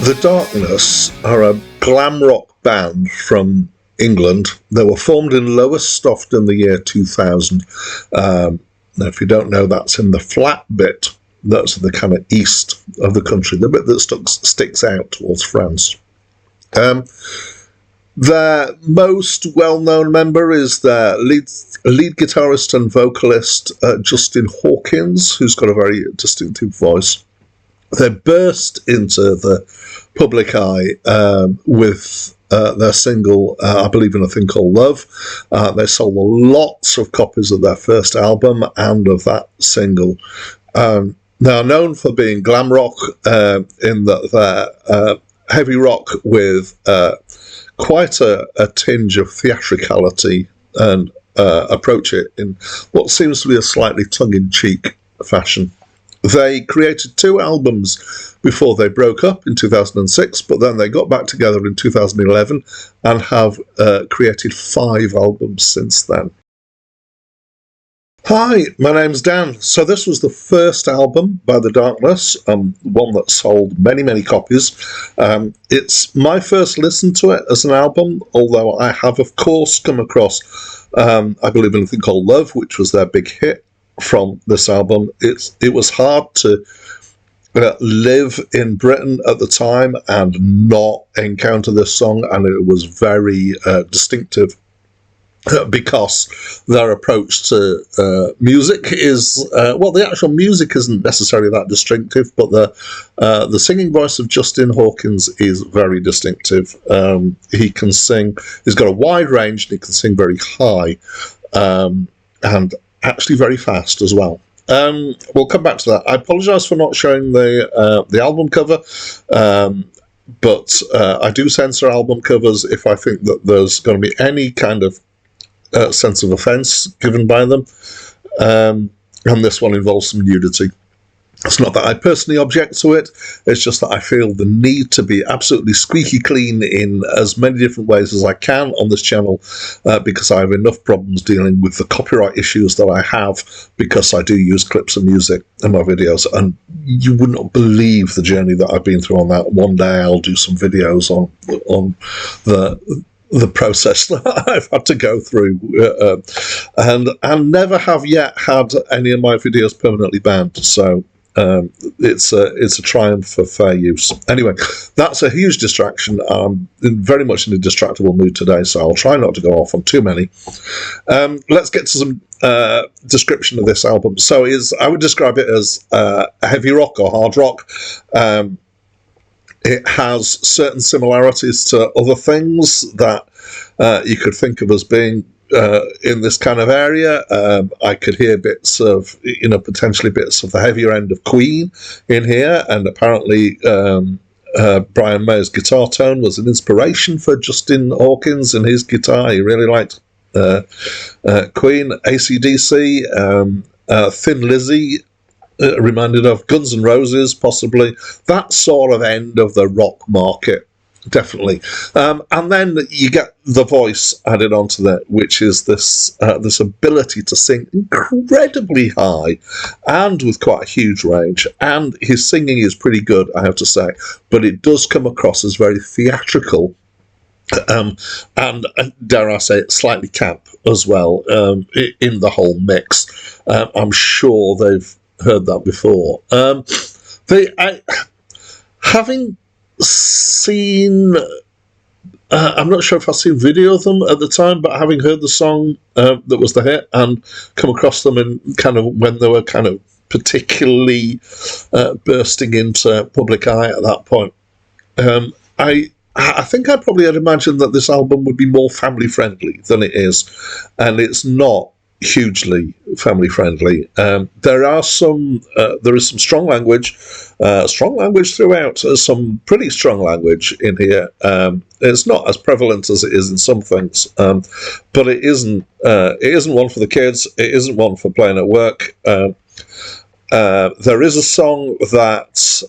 The Darkness are a glam rock band from England. They were formed in Lowestoft in the year 2000. Now, if you don't know, that's in the flat bit. That's the kind of east of the country, the bit that sticks out towards France. Their most well-known member is their lead guitarist and vocalist, Justin Hawkins, who's got a very distinctive voice. They burst into the public eye with their single, I Believe in a Thing Called Love. They sold lots of copies of their first album and of that single. They are known for being glam rock in that they're heavy rock with quite a tinge of theatricality and approach it in what seems to be a slightly tongue-in-cheek fashion. They created 2 albums before they broke up in 2006, but then they got back together in 2011 and have created 5 albums since then. Hi, my name's Dan. So this was the first album by The Darkness, one that sold many, many copies. It's my first listen to it as an album, although I have, of course, come across I Believe in a Thing Called Love, which was their big hit from this album. It was hard to live in Britain at the time and not encounter this song, and it was very distinctive because their approach to music is the actual music isn't necessarily that distinctive, but the singing voice of Justin Hawkins is very distinctive. He can sing, he's got a wide range, and he can sing very high and actually very fast as well. We'll come back to that. I apologise for not showing the album cover, but I do censor album covers if I think that there's going to be any kind of sense of offence given by them, and this one involves some nudity. It's not that I personally object to it, it's just that I feel the need to be absolutely squeaky clean in as many different ways as I can on this channel, because I have enough problems dealing with the copyright issues that I have, because I do use clips of music in my videos, and you would not believe the journey that I've been through on that. One day I'll do some videos on the process that I've had to go through, and never have yet had any of my videos permanently banned, so it's a triumph for fair use. Anyway, that's a huge distraction. I'm very much in a distractible mood today, so I'll try not to go off on too many. Let's get to some description of this album. So I would describe it as heavy rock or hard rock. It has certain similarities to other things that you could think of as being in this kind of area. I could hear bits of, potentially bits of the heavier end of Queen in here, and apparently Brian May's guitar tone was an inspiration for Justin Hawkins and his guitar. He really liked Queen, AC/DC, Thin Lizzy, reminded of Guns N' Roses, possibly. That sort of end of the rock market, definitely. And then you get the voice added onto that, which is this ability to sing incredibly high and with quite a huge range. And his singing is pretty good, I have to say, but it does come across as very theatrical. And dare I say it, slightly camp as well, in the whole mix. I'm sure they've heard that before. Having seen, I'm not sure if I've seen video of them at the time, but having heard the song that was the hit and come across them in kind of when they were kind of particularly bursting into public eye at that point, I think I probably had imagined that this album would be more family friendly than it is, and it's not hugely family friendly. There is some strong language throughout. There's some pretty strong language in here. It's not as prevalent as it is in some things, but it isn't one for the kids. It isn't one for playing at work. There is a song that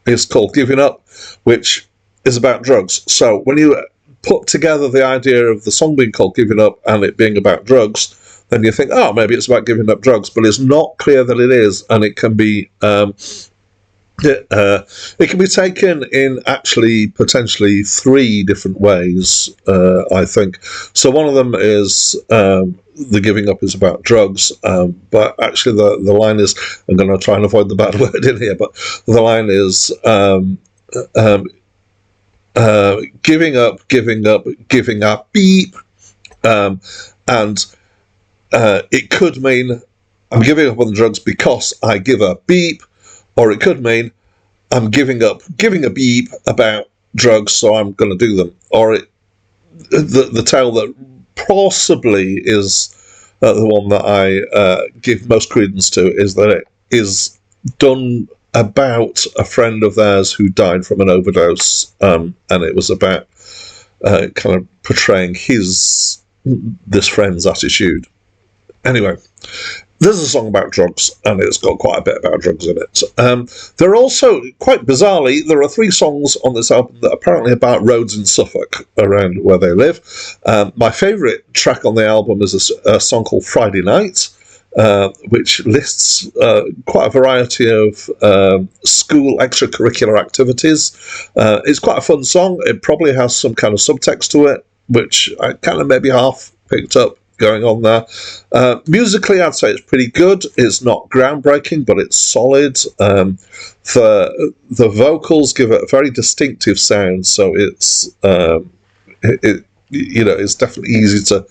is called Giving Up, which is about drugs. So when you put together the idea of the song being called Giving Up and it being about drugs, then you think, oh, maybe it's about giving up drugs, but it's not clear that it is, and it can be It can be taken in actually potentially three different ways, I think. So one of them is the giving up is about drugs, but actually the line is, I'm going to try and avoid the bad word in here, but the line is um, giving up, beep, and it could mean I'm giving up on the drugs because I give a beep, or it could mean I'm giving a beep about drugs, so I'm going to do them. Or the tale that possibly is the one that I give most credence to is that it is done about a friend of theirs who died from an overdose, and it was about kind of portraying this friend's attitude. Anyway, there's a song about drugs, and it's got quite a bit about drugs in it. There are also, quite bizarrely, there are 3 songs on this album that are apparently about roads in Suffolk, around where they live. My favourite track on the album is a song called Friday Night, which lists quite a variety of school extracurricular activities. It's quite a fun song. It probably has some kind of subtext to it, which I kind of maybe half picked up going on there. Musically, I'd say it's pretty good. It's not groundbreaking, but it's solid. The vocals give it a very distinctive sound, so it's it's definitely easy to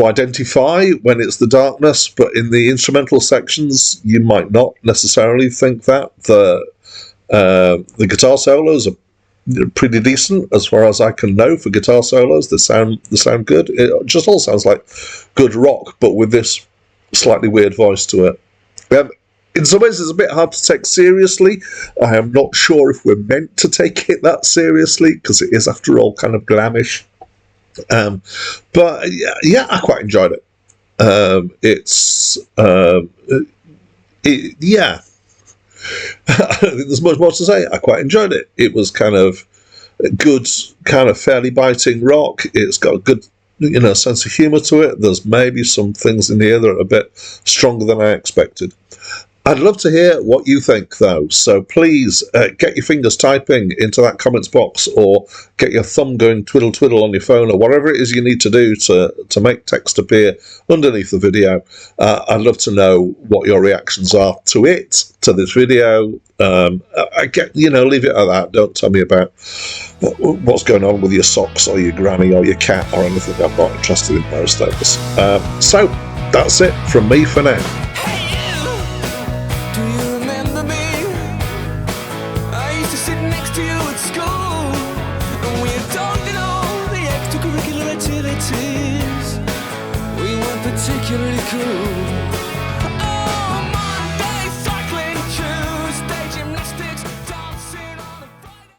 identify when it's the darkness. But in the instrumental sections, you might not necessarily think that. The guitar solos are pretty decent as far as I can know for guitar solos. They sound good. It just all sounds like good rock, but with this slightly weird voice to it. In some ways, it's a bit hard to take seriously. I am not sure if we're meant to take it that seriously, because it is, after all, kind of glamish. But yeah, I quite enjoyed it. Yeah. I don't think there's much more to say. I quite enjoyed it. It was kind of good, kind of fairly biting rock. It's got a good, sense of humour to it. There's maybe some things in here that are a bit stronger than I expected. I'd love to hear what you think, though. So please get your fingers typing into that comments box, or get your thumb going twiddle twiddle on your phone, or whatever it is you need to do to make text appear underneath the video. I'd love to know what your reactions are to this video. Leave it at that. Don't tell me about what's going on with your socks or your granny or your cat or anything. I'm not interested in those things. So that's it from me for now. Particularly cool.